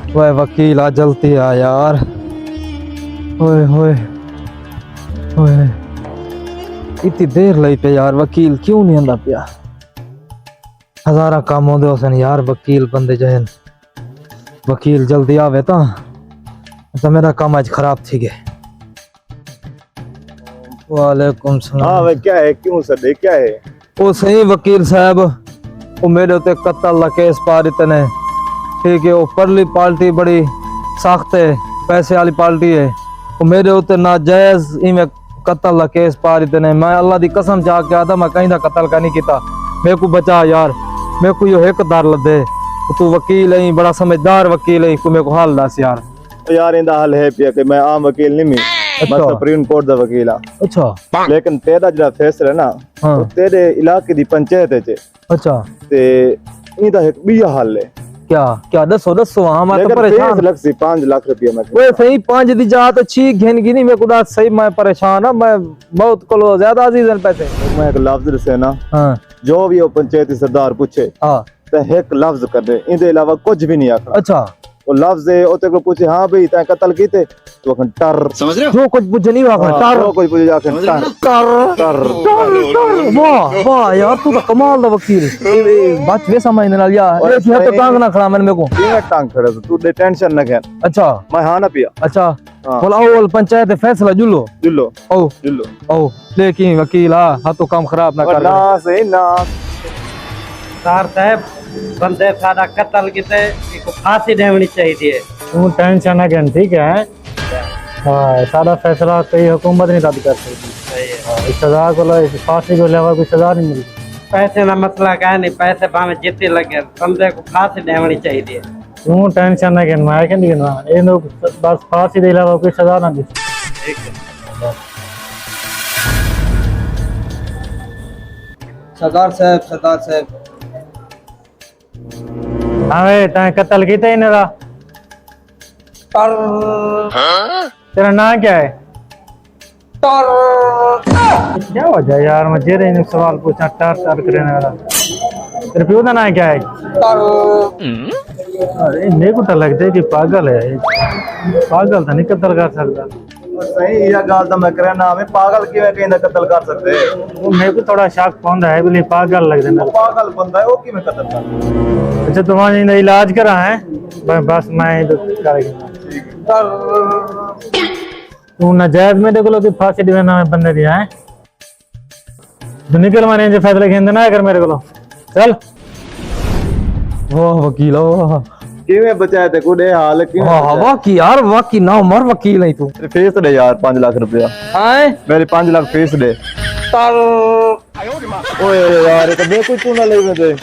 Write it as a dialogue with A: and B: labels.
A: ओए वकील आ जल्दी आ यार। ओए होए ओए इतनी देर लई पे यार, वकील क्यों नहीं आंदा पिया? हजारा काम होंदे होसन यार, वकील बंदे जहन वकील जल्दी आवे तो मेरा काम आज खराब थी गए। वालेकुम सलाम।
B: हाँ भाई, क्या है? क्यों सर, क्या है?
A: वो सही वकील साहब, वो मेरे उते कत्ल दा केस पा देते ने, ठीक है। वो परली पार्टी बड़ी सख्त है, पैसे वाली पार्टी है। वो मेरे उते नाजायज इवें कत्ल दा केस पा देते ने। मैं अल्लाह दी कसम चाह के आता मैं कहीं दा कत्ल का नहीं किया। मेरे को बचा यार, मेरे को यो एक दर लदे। तू वकील है, बड़ा समझदार वकील है, को मेरे को हाल दस यार।
B: यार इंदा हल है पिया कि मैं आम वकील नहीं मैं
A: अच्छा।
B: सुप्रीम कोर्ट दा वकील हाँ।
A: अच्छा
B: लेकिन तेरा जरा फैसला ना
A: हाँ।
B: तेरे इलाके दी पंचायत है
A: अच्छा
B: ते इंदा एक बिया हल है।
A: क्या क्या दसो दसो। हाँ मैं तो
B: लेकिन
A: परेशान।
B: 5 लाख रुपया मैं
A: वो सही 5 दी जात अच्छी घेन गिनी मेरे को दात सही। मैं परेशान हूं, मैं बहुत को ज्यादा अजीज हैं पैसे।
B: मैं एक लफ्ज से ना
A: हाँ
B: जो भी वो पंचायती सरदार पूछे
A: हाँ।
B: ते एक लफ्ज कर दे, इनके अलावा कुछ भी नहीं आखना।
A: अच्छा
B: वो लफ्ज है ओते को पूछे हाँ भाई तै कत्ल कीते तो अखन टर
C: समझ रहे हो?
A: जो कुछ पूछे नहीं वाखा
B: हाँ,
A: टर
B: जो कुछ पूछे अखन टर
A: टर
B: टर
A: टर टर। वाह वाह यार, तू तो कमाल दा वकील। बात वे समझने नाल यार, एक ही तो टांग ना खड़ा मैंने मेरे को।
B: ये टांग खड़े तू दे टेंशन ना घेन।
A: अच्छा
B: मैं हाँ ना पिया।
A: अच्छा
B: हाँ।
A: बोल आओ पंचायत फैसला जुलो
B: जुल्लो
A: ओ
B: जुल्लो
A: ओ। लेकिन वकील हाँ तो काम खराब ना कर।
B: ना से ना
D: सर साहब बंदे सारा कत्ल किते इको फांसी देनी चाहिए।
E: तू टेंशन ना कर, ठीक है। हाँ सारा फैसला कोई हुकूमत नहीं रद्द कर सकती। सजा को फांसी को अलावा कोई सजा नहीं मिलती।
D: पैसे ना मसला का नहीं, पैसे भावे जितने लगे बंदे को फांसी देनी चाहिए।
E: तू टेंशन ना कर, मैं क्या नहीं करना ये लोग बस फांसी के अलावा कोई सजा ना दे।
A: सरदार साहब
E: हाँ भाई तैं कत्ल किया इन्हें। तेरा नाम क्या है? क्या वजह है यार, मैं जेरे इन्हें सवाल पूछा टर टर करने वाला। तेरे पियो का नाम क्या है? अरे मेरे को तो लगता है कि पागल है। पागल तो नहीं कत्ल कर सकता।
B: सही ये गाल तो मैं करे ना, मैं पागल किवें कहीं ना कत्ल कर सकते।
E: वो मेरे को थोड़ा शक पौंदा है भी पागल लग रहा है।
B: पागल बंदा है वो किवें कत्ल कर।
E: अच्छा तुम्हारे इन्हें इलाज करा है? बस मैं करेगा तू नाजायज मेरे को लोग फांसी दिवाना में बंदे दिया है तो निकल माने जो फैसले खेंदे ना कर मेरे को चल।
A: वाह वकील वाह
B: किवें बचाए थे कुडे हाल किवें
A: वाह वाह की यार, वाह की ना उमर वकील है तू।
B: फीस दे यार 5 लाख रुपया।
A: हां
B: मेरे 5 लाख फीस दे।
A: तर
B: ओए यार ये तो बेकुछ तू ना ले दे।